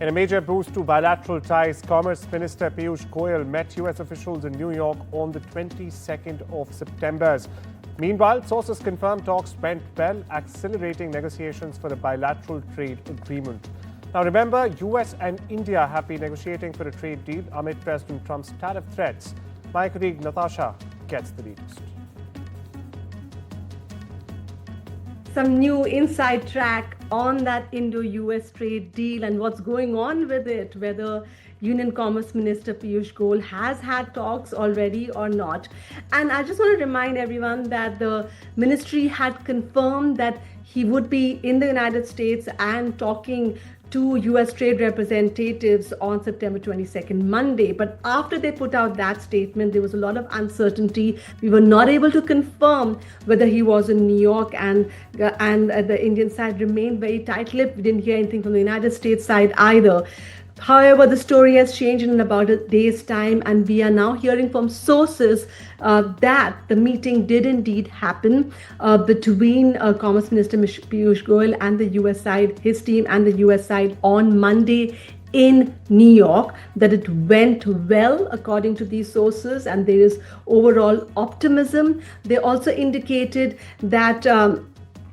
In a major boost to bilateral ties, Commerce Minister Piyush Goyal met U.S. officials in New York on the 22nd of September. Meanwhile, sources confirm talks went well, accelerating negotiations for a bilateral trade agreement. Now remember, U.S. and India have been negotiating for a trade deal amid President Trump's tariff threats. My colleague Natasha gets the latest. Some new inside track on that Indo-US trade deal and what's going on with it, whether Union Commerce Minister Piyush Goyal has had talks already or not. And I just want to remind everyone that the ministry had confirmed that he would be in the United States and talking to US trade representatives on September 22nd, Monday. But after they put out that statement, there was a lot of uncertainty. We were not able to confirm whether he was in New York, and the Indian side remained very tight-lipped. We didn't hear anything from the United States side either. However, the story has changed in about a day's time, and we are now hearing from sources that the meeting did indeed happen between Commerce Minister Piyush Goyal and the US side, his team and the US side on Monday in New York, that it went well according to these sources, and there is overall optimism. They also indicated that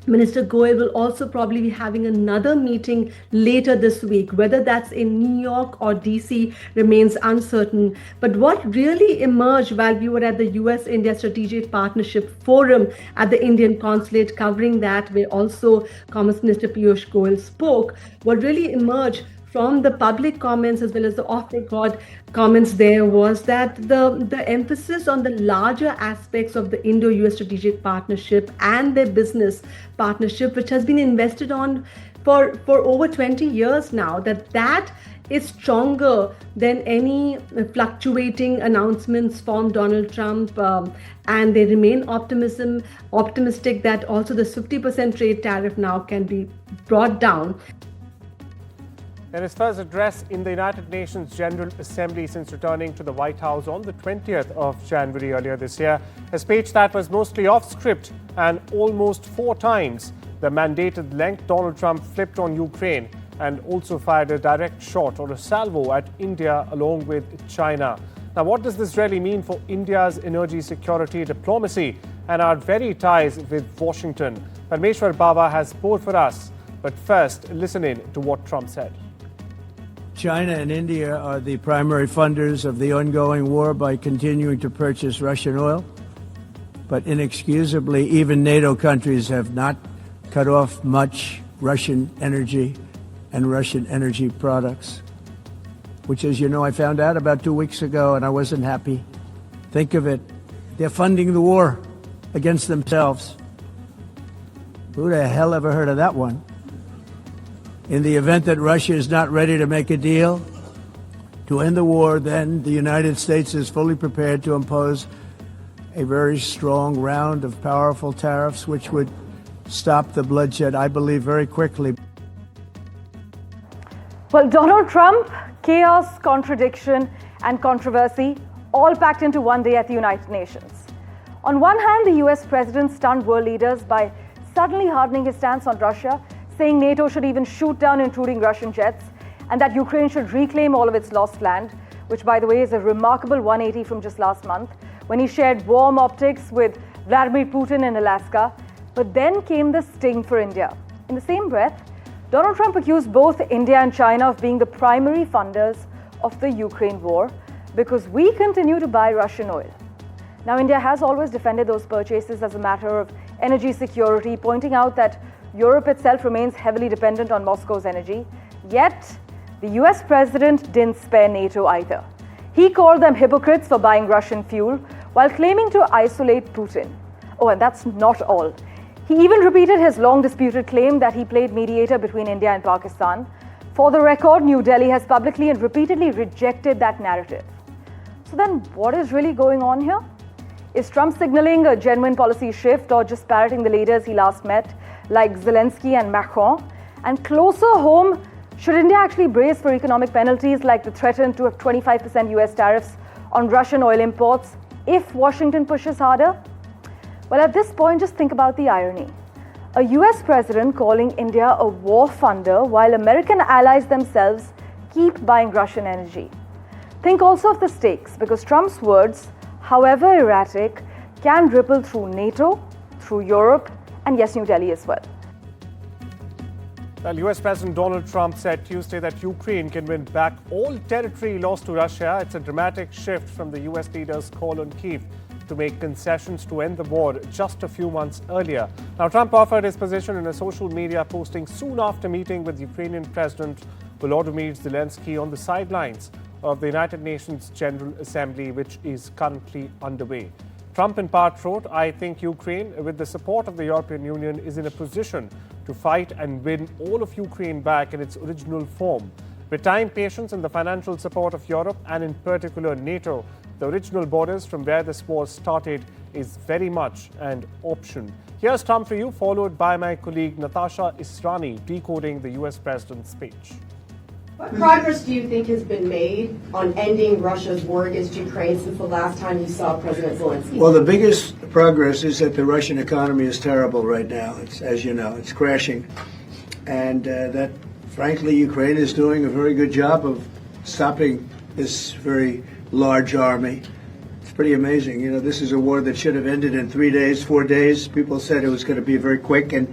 Minister Goyal will also probably be having another meeting later this week. Whether that's in New York or DC remains uncertain. But what really emerged while we were at the U.S.-India Strategic Partnership Forum at the Indian Consulate, covering that, where also Commerce Minister Piyush Goyal spoke, what really emerged from the public comments as well as the off-record comments there was that the emphasis on the larger aspects of the Indo-US strategic partnership and their business partnership, which has been invested on for over 20 years now, that is stronger than any fluctuating announcements from Donald Trump, and they remain optimistic that also the 50% trade tariff now can be brought down. In his first address in the United Nations General Assembly since returning to the White House on the 20th of January earlier this year, a speech that was mostly off script and almost 4 times the mandated length, Donald Trump flipped on Ukraine and also fired a direct shot or a salvo at India along with China. Now, what does this really mean for India's energy security diplomacy and our very ties with Washington? Parmeshwar Baba has more for us. But first, listen in to what Trump said. China and India are the primary funders of the ongoing war by continuing to purchase Russian oil. But inexcusably, even NATO countries have not cut off much Russian energy and Russian energy products, which, as you know, I found out about 2 weeks ago, and I wasn't happy. Think of it. They're funding the war against themselves. Who the hell ever heard of that one? In the event that Russia is not ready to make a deal to end the war, then the United States is fully prepared to impose a very strong round of powerful tariffs, which would stop the bloodshed, I believe, very quickly. Well, Donald Trump, chaos, contradiction, and controversy all packed into one day at the United Nations. On one hand, the US president stunned world leaders by suddenly hardening his stance on Russia, saying NATO should even shoot down intruding Russian jets, and that Ukraine should reclaim all of its lost land, which, by the way, is a remarkable 180 from just last month, when he shared warm optics with Vladimir Putin in Alaska. But then came the sting for India. In the same breath, Donald Trump accused both India and China of being the primary funders of the Ukraine war because we continue to buy Russian oil. Now, India has always defended those purchases as a matter of energy security, pointing out that Europe itself remains heavily dependent on Moscow's energy. Yet, the US president didn't spare NATO either. He called them hypocrites for buying Russian fuel while claiming to isolate Putin. Oh, and that's not all. He even repeated his long-disputed claim that he played mediator between India and Pakistan. For the record, New Delhi has publicly and repeatedly rejected that narrative. So then, what is really going on here? Is Trump signaling a genuine policy shift or just parroting the leaders he last met, like Zelensky and Macron? And closer home, should India actually brace for economic penalties like the threatened to have 25% US tariffs on Russian oil imports if Washington pushes harder? Well, at this point, just think about the irony. A US president calling India a war funder while American allies themselves keep buying Russian energy. Think also of the stakes, because Trump's words, however erratic, can ripple through NATO, through Europe, and yes, New Delhi as well. Well, US President Donald Trump said Tuesday that Ukraine can win back all territory lost to Russia. It's a dramatic shift from the US leader's call on Kyiv to make concessions to end the war just a few months earlier. Now, Trump offered his position in a social media posting soon after meeting with Ukrainian President Volodymyr Zelensky on the sidelines of the United Nations General Assembly, which is currently underway. Trump in part wrote, "I think Ukraine, with the support of the European Union, is in a position to fight and win all of Ukraine back in its original form. With time, patience, and the financial support of Europe, and in particular NATO, the original borders from where this war started is very much an option." Here's Trump for you, followed by my colleague Natasha Israni decoding the US President's speech. What progress do you think has been made on ending Russia's war against Ukraine since the last time you saw President Zelensky? Well, the biggest progress is that the Russian economy is terrible right now. It's, as you know, it's crashing. And that, frankly, Ukraine is doing a very good job of stopping this very large army. It's pretty amazing. You know, this is a war that should have ended in 3 days, 4 days. People said it was going to be very quick, and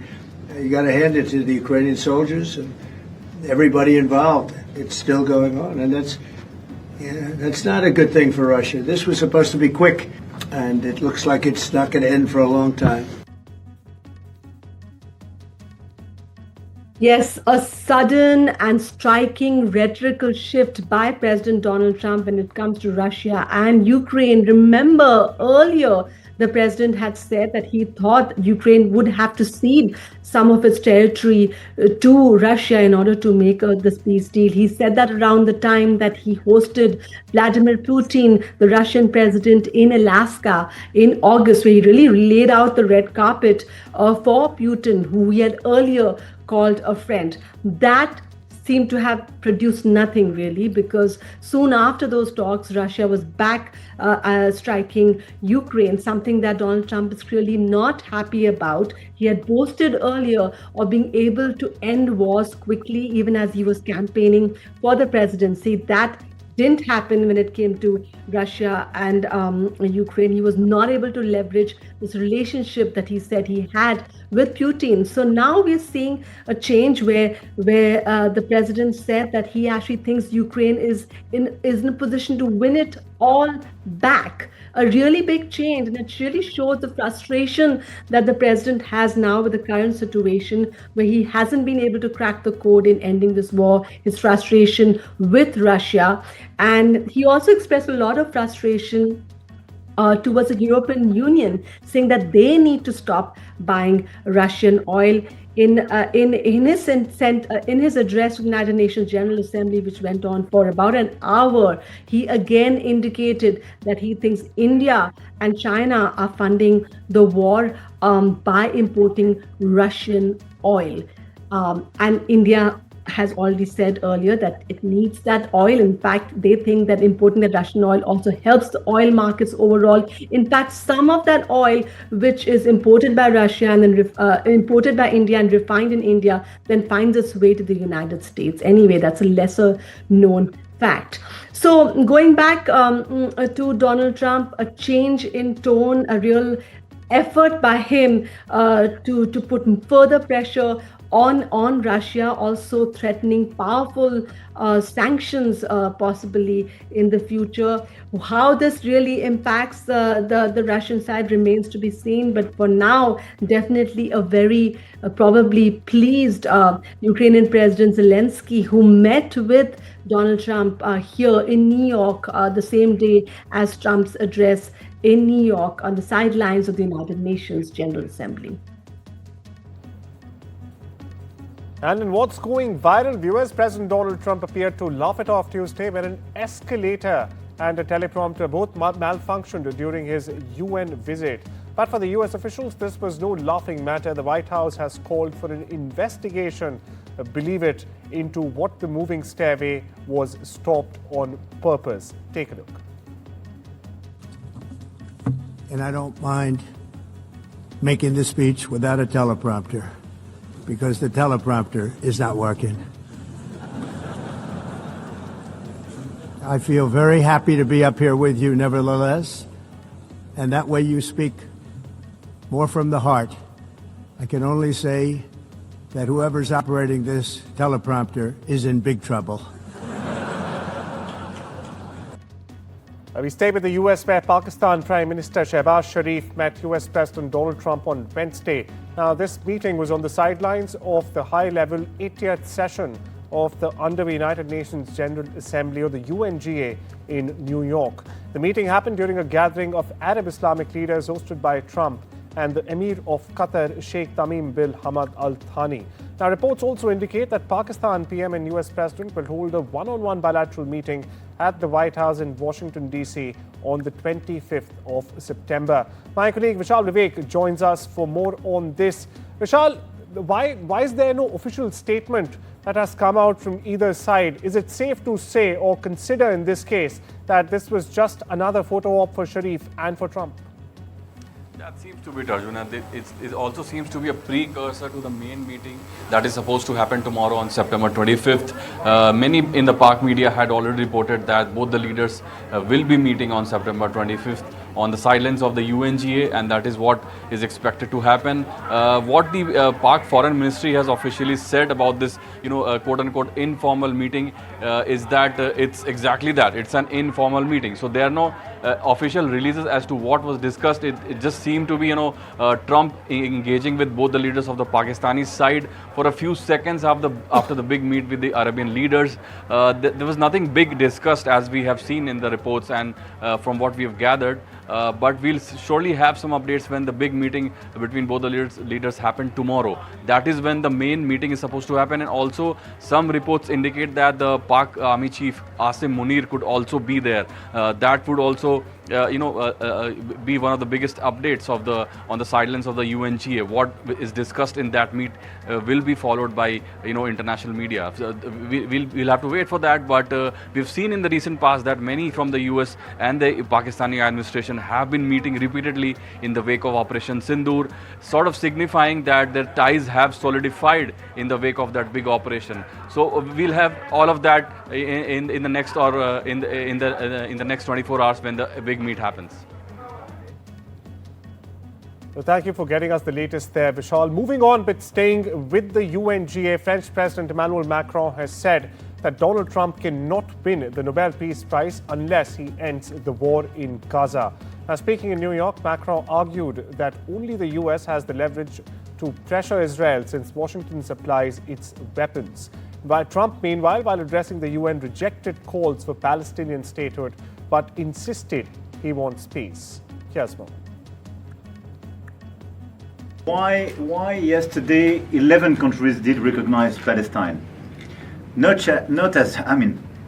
you got to hand it to the Ukrainian soldiers and everybody involved. It's still going on, and that's not a good thing for Russia. This was supposed to be quick, and it looks like it's not going to end for a long time. Yes, a sudden and striking rhetorical shift by President Donald Trump when it comes to Russia and Ukraine. Remember, earlier, the president had said that he thought Ukraine would have to cede some of its territory to Russia in order to make this peace deal. He said that around the time that he hosted Vladimir Putin, the Russian president, in Alaska in August, where he really laid out the red carpet for Putin, who he had earlier called a friend. That seemed to have produced nothing really, because soon after those talks, Russia was back striking Ukraine, something that Donald Trump is clearly not happy about. He had boasted earlier of being able to end wars quickly, even as he was campaigning for the presidency. That didn't happen when it came to Russia and Ukraine. He was not able to leverage this relationship that he said he had with Putin. So now we're seeing a change where the president said that he actually thinks Ukraine is in a position to win it all back. A really big change, and it really shows the frustration that the president has now with the current situation, where he hasn't been able to crack the code in ending this war, his frustration with Russia. And he also expressed a lot of frustration towards the European Union, saying that they need to stop buying Russian oil. In his address to the United Nations General Assembly, which went on for about an hour, he again indicated that he thinks India and China are funding the war by importing Russian oil. And India has already said earlier that it needs that oil. In fact, they think that importing the Russian oil also helps the oil markets overall. In fact, some of that oil, which is imported by Russia and then imported by India and refined in India, then finds its way to the United States. Anyway, that's a lesser known fact. So going back to Donald Trump, a change in tone, a real effort by him to put further pressure on Russia, also threatening powerful sanctions possibly in the future. How this really impacts the Russian side remains to be seen, but for now, definitely a very probably pleased Ukrainian President Zelensky, who met with Donald Trump here in New York the same day as Trump's address in New York on the sidelines of the United Nations General Assembly. And in what's going viral, US President Donald Trump appeared to laugh it off Tuesday when an escalator and a teleprompter both malfunctioned during his UN visit. But for the US officials, this was no laughing matter. The White House has called for an investigation, believe it, into what the moving stairway was stopped on purpose. Take a look. And I don't mind making this speech without a teleprompter, because the teleprompter is not working. I feel very happy to be up here with you nevertheless, and that way you speak more from the heart. I can only say that whoever's operating this teleprompter is in big trouble. We stay with the U.S., where Pakistan Prime Minister Shehbaz Sharif met U.S. President Donald Trump on Wednesday. Now, this meeting was on the sidelines of the high-level 80th session of the underway United Nations General Assembly, or the UNGA, in New York. The meeting happened during a gathering of Arab Islamic leaders hosted by Trump and the Emir of Qatar, Sheikh Tamim bin Hamad Al Thani. Now, reports also indicate that Pakistan PM and US President will hold a one-on-one bilateral meeting at the White House in Washington, D.C. on the 25th of September. My colleague Vishal Vivek joins us for more on this. Vishal, why is there no official statement that has come out from either side? Is it safe to say or consider in this case that this was just another photo op for Sharif and for Trump? That seems to be it, Arjun. And it also seems to be a precursor to the main meeting that is supposed to happen tomorrow on September 25th. Many in the Pak media had already reported that both the leaders will be meeting on September 25th on the sidelines of the UNGA, and that is what is expected to happen. What the Pak Foreign Ministry has officially said about this, quote-unquote informal meeting is that it's exactly that. It's an informal meeting. So there are no official releases as to what was discussed. It just seemed to be, Trump engaging with both the leaders of the Pakistani side for a few seconds after the big meet with the Arabian leaders. There was nothing big discussed, as we have seen in the reports and from what we have gathered. But we'll surely have some updates when the big meeting between both the leaders happen tomorrow. That is when the main meeting is supposed to happen. And also some reports indicate that the Pak Army Chief Asim Munir could also be there. That would also be one of the biggest updates on the sidelines of the UNGA. What is discussed in that meet will be followed by international media. So we'll have to wait for that. But we've seen in the recent past that many from the US and the Pakistani administration have been meeting repeatedly in the wake of Operation Sindoor, sort of signifying that their ties have solidified in the wake of that big operation. So we'll have all of that in the next in the next 24 hours when the big meet happens. So thank you for getting us the latest there, Vishal. Moving on, but staying with the UNGA, French President Emmanuel Macron has said that Donald Trump cannot win the Nobel Peace Prize unless he ends the war in Gaza. Now, speaking in New York, Macron argued that only the US has the leverage to pressure Israel since Washington supplies its weapons. While Trump, meanwhile, while addressing the UN, rejected calls for Palestinian statehood but insisted he wants peace. Here's more. Why yesterday 11 countries did recognize Palestine? Not as,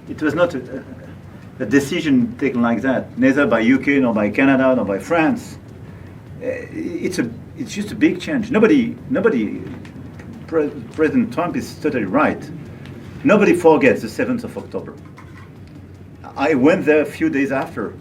it was not a decision taken like that, neither by UK, nor by Canada, nor by France. It's just a big change. President Trump is totally right. Nobody forgets the 7th of October. I went there a few days after.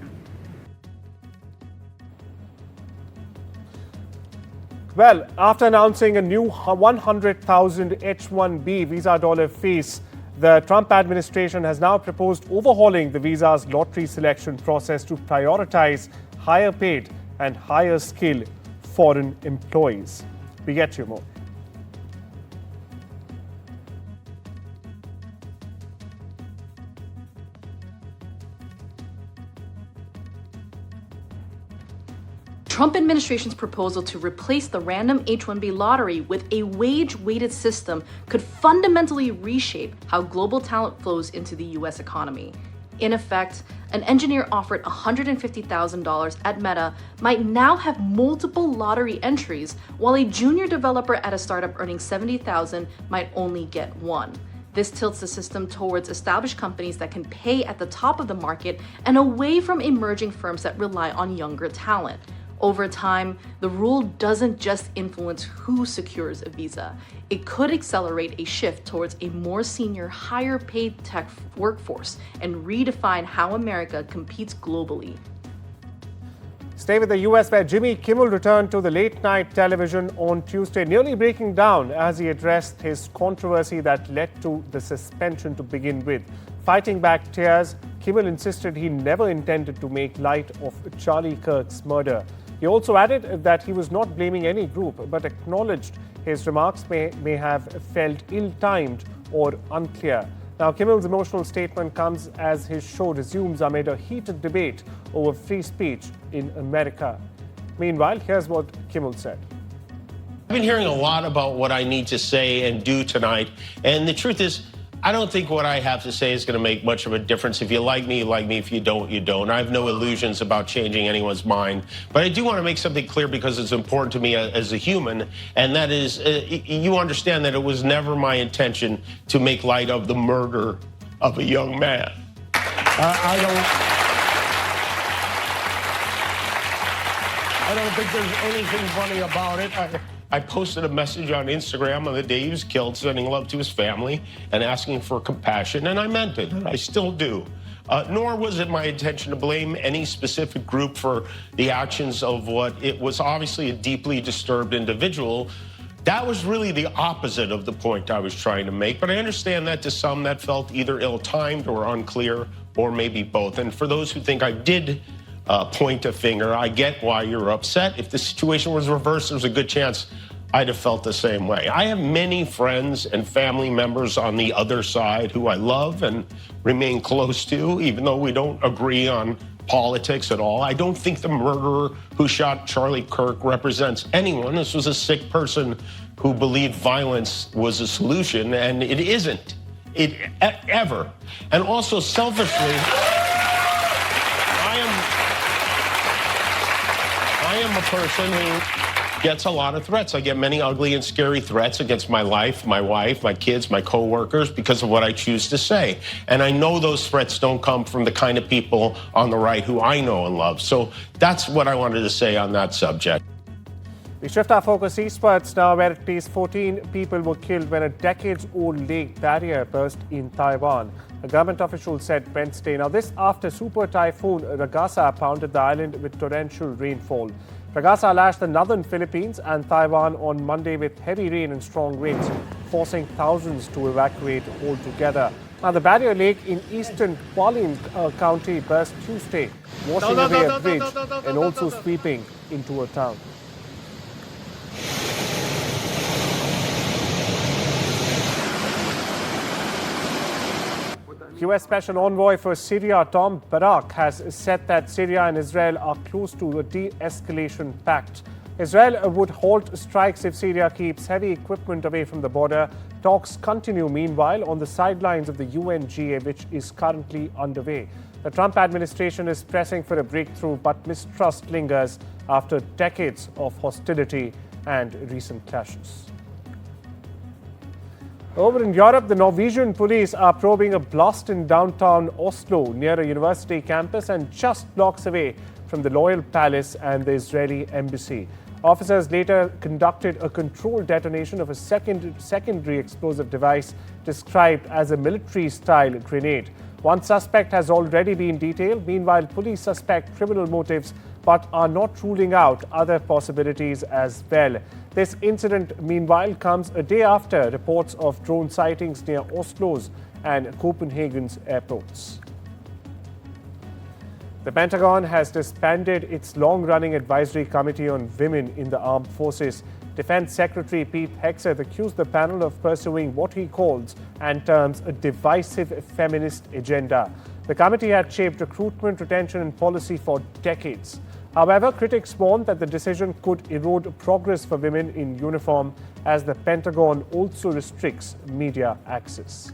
Well, after announcing a new 100,000 H-1B visa dollar fees, the Trump administration has now proposed overhauling the visa's lottery selection process to prioritize higher paid and higher skilled foreign employees. We get you more. Trump administration's proposal to replace the random H-1B lottery with a wage-weighted system could fundamentally reshape how global talent flows into the US economy. In effect, an engineer offered $150,000 at Meta might now have multiple lottery entries, while a junior developer at a startup earning $70,000 might only get one. This tilts the system towards established companies that can pay at the top of the market and away from emerging firms that rely on younger talent. Over time, the rule doesn't just influence who secures a visa. It could accelerate a shift towards a more senior, higher paid tech workforce and redefine how America competes globally. Stay with the US, where Jimmy Kimmel returned to the late night television on Tuesday, nearly breaking down as he addressed his controversy that led to the suspension to begin with. Fighting back tears, Kimmel insisted he never intended to make light of Charlie Kirk's murder. He also added that he was not blaming any group, but acknowledged his remarks may have felt ill-timed or unclear. Now, Kimmel's emotional statement comes as his show resumes amid a heated debate over free speech in America. Meanwhile, here's what Kimmel said. I've been hearing a lot about what I need to say and do tonight, and the truth is, I don't think what I have to say is going to make much of a difference. If you like me, you like me. If you don't, you don't. I have no illusions about changing anyone's mind. But I do want to make something clear because it's important to me as a human, and that is, you understand that it was never my intention to make light of the murder of a young man. I don't think there's anything funny about it. I posted a message on Instagram on the day he was killed, sending love to his family and asking for compassion, and I meant it. I still do. Nor was it my intention to blame any specific group for the actions of what it was obviously a deeply disturbed individual. That was really the opposite of the point I was trying to make, but I understand that to some that felt either ill-timed or unclear, or maybe both. And for those who think I did point a finger, I get why you're upset. If the situation was reversed, there's a good chance I'd have felt the same way. I have many friends and family members on the other side who I love and remain close to, even though we don't agree on politics at all. I don't think the murderer who shot Charlie Kirk represents anyone. This was a sick person who believed violence was a solution, and it isn't. Ever. And also, selfishly, I am a person who gets a lot of threats. I get many ugly and scary threats against my life, my wife, my kids, my co-workers because of what I choose to say. And I know those threats don't come from the kind of people on the right who I know and love. So that's what I wanted to say on that subject. We shift our focus eastwards now, where at least 14 people were killed when a decades-old lake barrier burst in Taiwan. A government official said Wednesday. Now, this after Super Typhoon Ragasa pounded the island with torrential rainfall. Ragasa lashed the northern Philippines and Taiwan on Monday with heavy rain and strong winds, forcing thousands to evacuate altogether. Now, the barrier lake in eastern Hualien County burst Tuesday, washing away a bridge and also sweeping into a town. U.S. Special Envoy for Syria Tom Barak has said that Syria and Israel are close to a de-escalation pact. Israel would halt strikes if Syria keeps heavy equipment away from the border. Talks continue, meanwhile, on the sidelines of the UNGA, which is currently underway. The Trump administration is pressing for a breakthrough, but mistrust lingers after decades of hostility and recent clashes. Over in Europe, the Norwegian police are probing a blast in downtown Oslo near a university campus and just blocks away from the Royal Palace and the Israeli embassy. Officers later conducted a controlled detonation of a secondary explosive device described as a military-style grenade. One suspect has already been detailed. Meanwhile, police suspect criminal motives but are not ruling out other possibilities as well. This incident, meanwhile, comes a day after reports of drone sightings near Oslo's and Copenhagen's airports. The Pentagon has disbanded its long-running advisory committee on women in the armed forces. Defense Secretary Pete Hegseth accused the panel of pursuing what he calls and terms a divisive feminist agenda. The committee had shaped recruitment, retention, and policy for decades. However, critics warned that the decision could erode progress for women in uniform as the Pentagon also restricts media access.